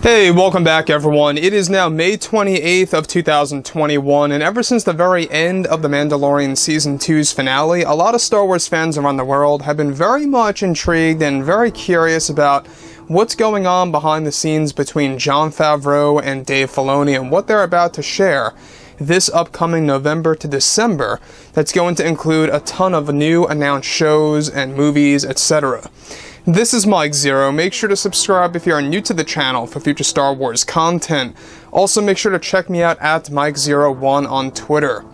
Hey, welcome back everyone. It is now May 28th of 2021, and ever since the very end of The Mandalorian Season 2's finale, a lot of Star Wars fans around the world have been very much intrigued and very curious about what's going on behind the scenes between Jon Favreau and Dave Filoni and what they're about to share this upcoming November to December that's going to include a ton of new announced shows and movies, etc. This is Mike Zero. Make sure to subscribe if you are new to the channel for future Star Wars content. Also, make sure to check me out at Mike01 on Twitter.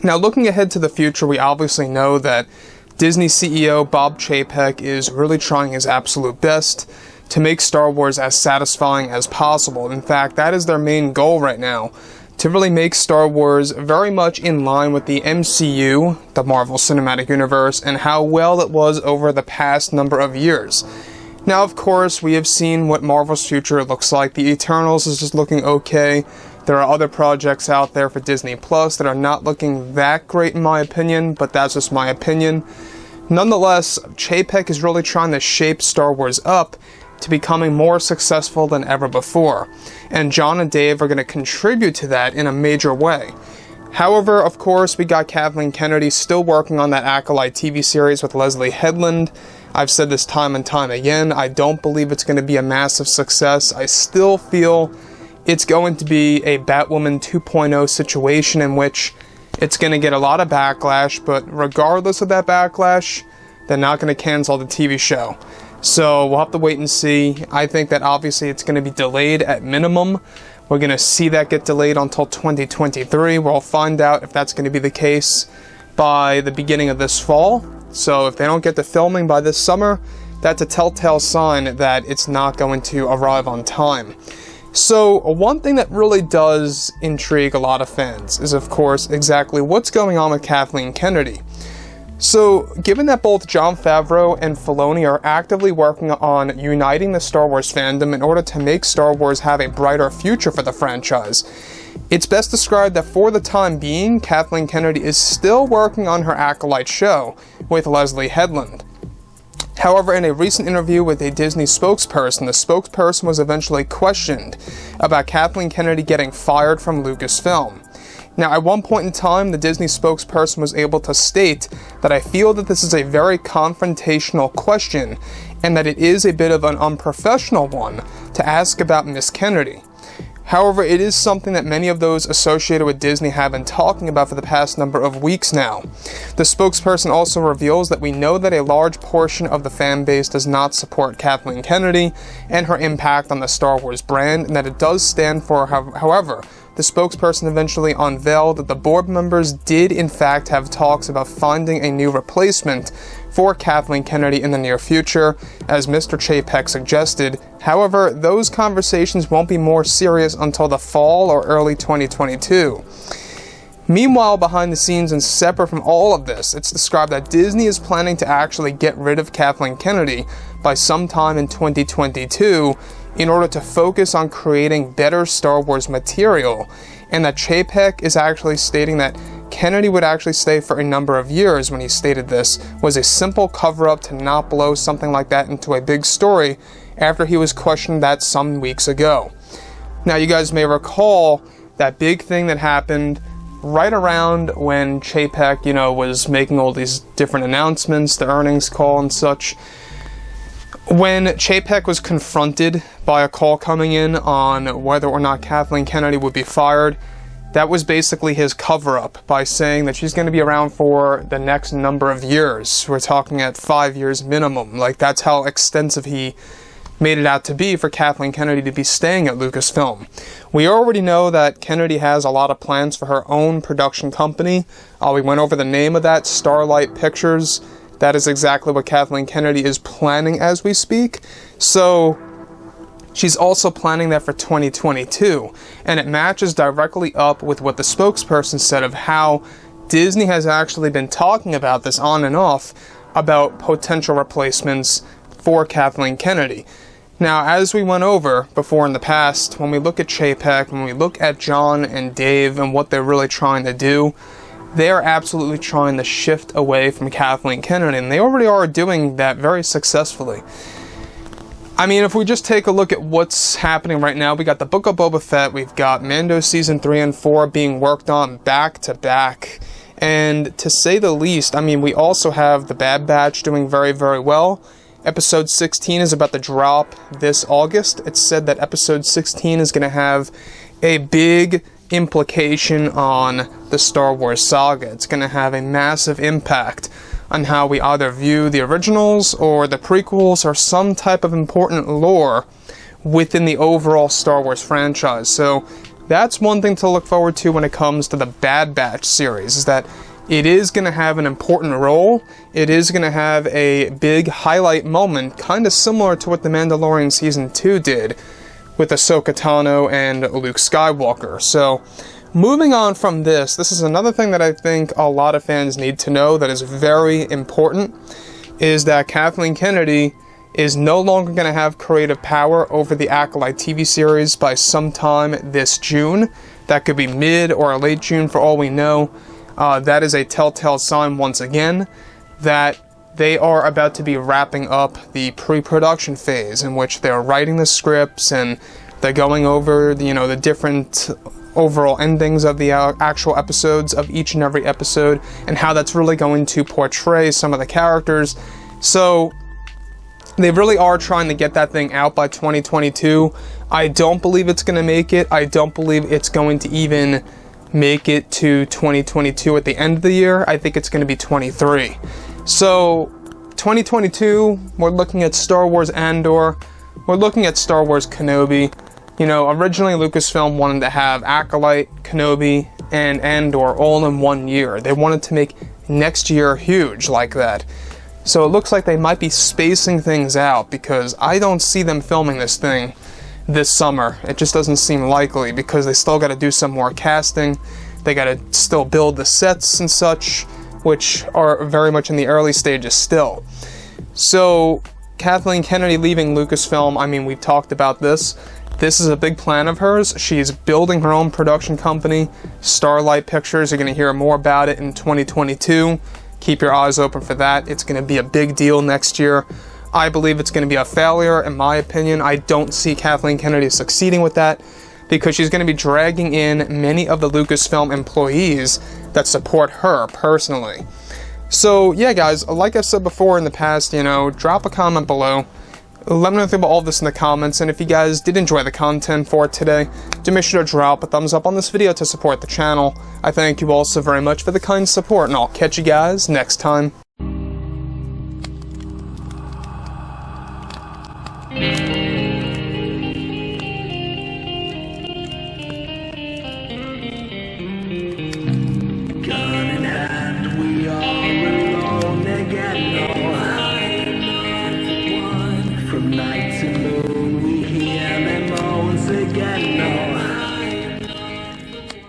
Now, looking ahead to the future, we obviously know that Disney CEO Bob Chapek is really trying his absolute best to make Star Wars as satisfying as possible. In fact, that is their main goal right now, to really make Star Wars very much in line with the MCU, the Marvel Cinematic Universe, and how well it was over the past number of years. Now, of course, we have seen what Marvel's future looks like. The Eternals is just looking okay. There are other projects out there for Disney Plus that are not looking that great in my opinion, but that's just my opinion. Nonetheless, Chapek is really trying to shape Star Wars up to becoming more successful than ever before, and Jon and Dave are going to contribute to that in a major way. However, of course, we got Kathleen Kennedy still working on that Acolyte TV series with Leslie Headland. I've said this time and time again, I don't believe it's going to be a massive success. I still feel it's going to be a Batwoman 2.0 situation in which it's going to get a lot of backlash, but regardless of that backlash, they're not going to cancel the TV show. So we'll have to wait and see. I think that obviously it's going to be delayed at minimum. We're going to see that get delayed until 2023. We'll find out if that's going to be the case by the beginning of this fall. So if they don't get to filming by this summer, that's a telltale sign that it's not going to arrive on time. So one thing that really does intrigue a lot of fans is, of course, exactly what's going on with Kathleen Kennedy. So, given that both Jon Favreau and Filoni are actively working on uniting the Star Wars fandom in order to make Star Wars have a brighter future for the franchise, it's best described that for the time being, Kathleen Kennedy is still working on her Acolyte show with Leslie Headland. However, in a recent interview with a Disney spokesperson, the spokesperson was eventually questioned about Kathleen Kennedy getting fired from Lucasfilm. Now, at one point in time, the Disney spokesperson was able to state that I feel that this is a very confrontational question and that it is a bit of an unprofessional one to ask about Miss Kennedy. However, it is something that many of those associated with Disney have been talking about for the past number of weeks now. The spokesperson also reveals that we know that a large portion of the fan base does not support Kathleen Kennedy and her impact on the Star Wars brand, and that it does stand for, however, the spokesperson eventually unveiled that the board members did in fact have talks about finding a new replacement for Kathleen Kennedy in the near future, as Mr. Chapek suggested. However, those conversations won't be more serious until the fall or early 2022. Meanwhile, behind the scenes and separate from all of this, it's described that Disney is planning to actually get rid of Kathleen Kennedy by sometime in 2022 in order to focus on creating better Star Wars material, and that Chapek is actually stating that Kennedy would actually stay for a number of years when he stated this was a simple cover-up to not blow something like that into a big story after he was questioned that some weeks ago. Now, you guys may recall that big thing that happened right around when Chapek, was making all these different announcements, the earnings call and such. When Chapek was confronted by a call coming in on whether or not Kathleen Kennedy would be fired, that was basically his cover-up by saying that she's going to be around for the next number of years. We're talking at 5 years minimum. That's how extensive he made it out to be for Kathleen Kennedy to be staying at Lucasfilm. We already know that Kennedy has a lot of plans for her own production company. We went over the name of that, Starlight Pictures. That is exactly what Kathleen Kennedy is planning as we speak. So she's also planning that for 2022. And it matches directly up with what the spokesperson said of how Disney has actually been talking about this on and off about potential replacements for Kathleen Kennedy. Now, as we went over before in the past, when we look at Chapek, when we look at Jon and Dave and what they're really trying to do, they are absolutely trying to shift away from Kathleen Kennedy, and they already are doing that very successfully. I mean, if we just take a look at what's happening right now, we got the Book of Boba Fett, we've got Mando Season 3 and 4 being worked on back to back. And to say the least, I mean, we also have the Bad Batch doing very, very well. Episode 16 is about to drop this August. It's said that Episode 16 is going to have a big implication on the Star Wars saga. It's going to have a massive impact on how we either view the originals or the prequels or some type of important lore within the overall Star Wars franchise. So that's one thing to look forward to when it comes to the Bad Batch series, is that it is going to have an important role. It is going to have a big highlight moment, kind of similar to what The Mandalorian Season 2 did with Ahsoka Tano and Luke Skywalker. So moving on from this is another thing that I think a lot of fans need to know that is very important, is that Kathleen Kennedy is no longer going to have creative power over the Acolyte TV series by sometime this June. That could be mid or late June for all we know. That is a telltale sign once again that they are about to be wrapping up the pre-production phase, in which they're writing the scripts and they're going over the different overall endings of the actual episodes of each and every episode, and how that's really going to portray some of the characters. So they really are trying to get that thing out by 2022. I don't believe it's going to make it. I don't believe it's going to even make it to 2022 at the end of the year. I think it's going to be 23. So 2022, we're looking at Star Wars Andor. We're looking at Star Wars Kenobi. Originally Lucasfilm wanted to have Acolyte, Kenobi, and Andor all in one year. They wanted to make next year huge like that. So it looks like they might be spacing things out, because I don't see them filming this thing this summer. It just doesn't seem likely, because they still got to do some more casting. They got to still build the sets and such, which are very much in the early stages still. So Kathleen Kennedy leaving Lucasfilm, I mean, we've talked about this. This is a big plan of hers. She's building her own production company, Starlight Pictures. You're going to hear more about it in 2022. Keep your eyes open for that. It's going to be a big deal next year. I believe it's going to be a failure, in my opinion. I don't see Kathleen Kennedy succeeding with that, because she's going to be dragging in many of the Lucasfilm employees that support her personally. So yeah, guys, like I've said before in the past, drop a comment below. Let me know what you think about all of this in the comments, and if you guys did enjoy the content for today, do make sure to drop a thumbs up on this video to support the channel. I thank you all so very much for the kind support, and I'll catch you guys next time. Gun in hand, we are alone again. No hiding on the one from night.